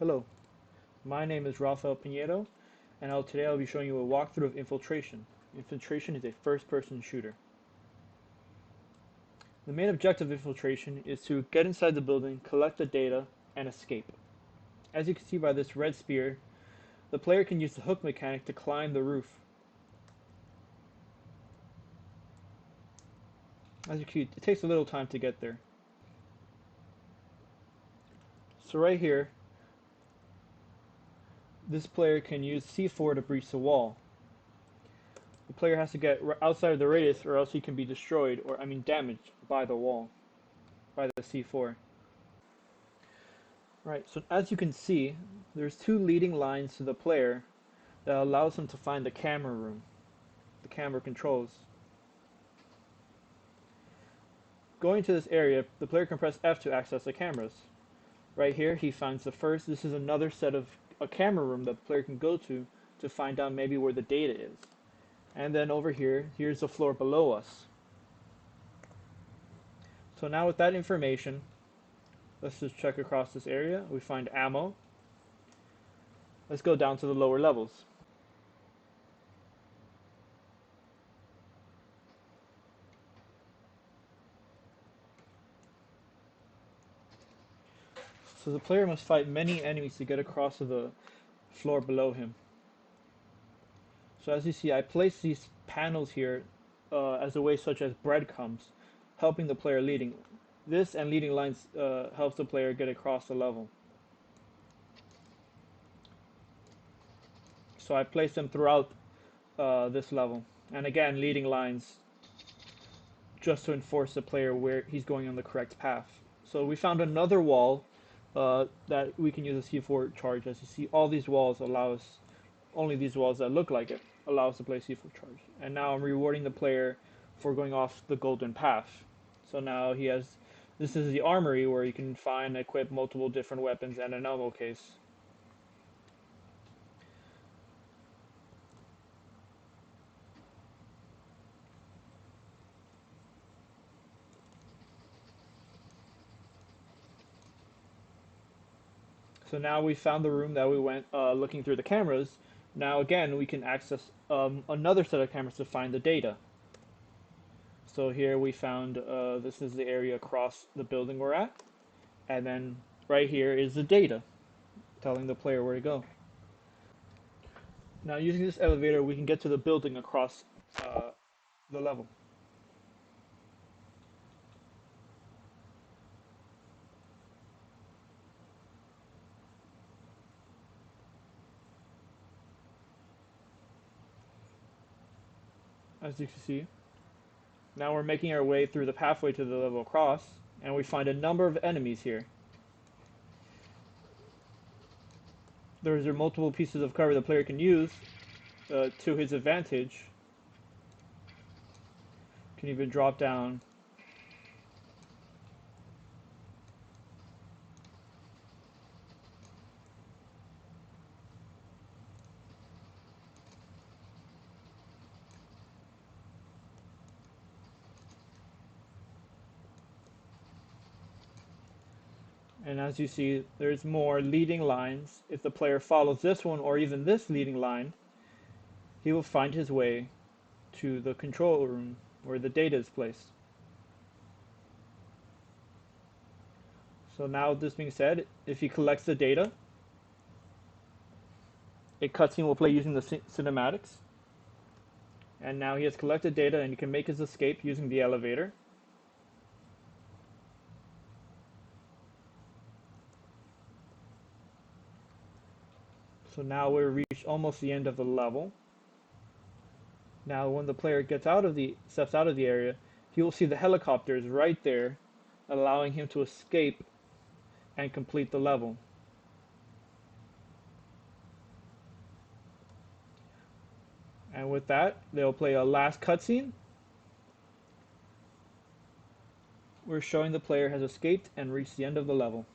Hello, my name is Rafael Pinedo, and today I'll be showing you a walkthrough of Infiltration. Infiltration is a first-person shooter. The main objective of Infiltration is to get inside the building, collect the data, and escape. As you can see by this red spear, the player can use the hook mechanic to climb the roof. As you can see, it takes a little time to get there. So right here, this player can use C4 to breach the wall. The player has to get outside of the radius or else he can be destroyed, or damaged by the wall, by the C4. Right, so as you can see, there's two leading lines to the player that allows him to find the camera room, the camera controls. Going to this area, the player can press F to access the cameras. Right here, he finds the first. This is another set of a camera room that the player can go to find out maybe where the data is. And then over here, here's the floor below us. So now with that information, let's just check across this area. We find ammo. Let's go down to the lower levels. So the player must fight many enemies to get across to the floor below him. So as you see, I placed these panels here as a way such as breadcrumbs, helping the player leading. This and leading lines helps the player get across the level. So I placed them throughout this level. And again, leading lines just to enforce the player where he's going on the correct path. So we found another wall that we can use a C4 charge. As you see, all these walls allow us, only these walls that look like it, allow us to play C4 charge. And now I'm rewarding the player for going off the golden path. So now he has, this is the armory where you can find and equip multiple different weapons and an ammo case. So now we found the room that we went looking through the cameras. Now again, we can access another set of cameras to find the data. So here we found, this is the area across the building we're at. And then right here is the data, telling the player where to go. Now using this elevator, we can get to the building across the level. As you can see, now we're making our way through the pathway to the level across, and we find a number of enemies here. There's multiple pieces of cover the player can use to his advantage. Can even drop down. And as you see, there's more leading lines. If the player follows this one or even this leading line, he will find his way to the control room where the data is placed. So now this being said, if he collects the data, a cutscene will play using the cinematics. And now he has collected data and he can make his escape using the elevator. So now we've reached almost the end of the level. Now when the player steps out of the area, he will see the helicopters right there, allowing him to escape and complete the level. And with that, they'll play a last cutscene. We're showing the player has escaped and reached the end of the level.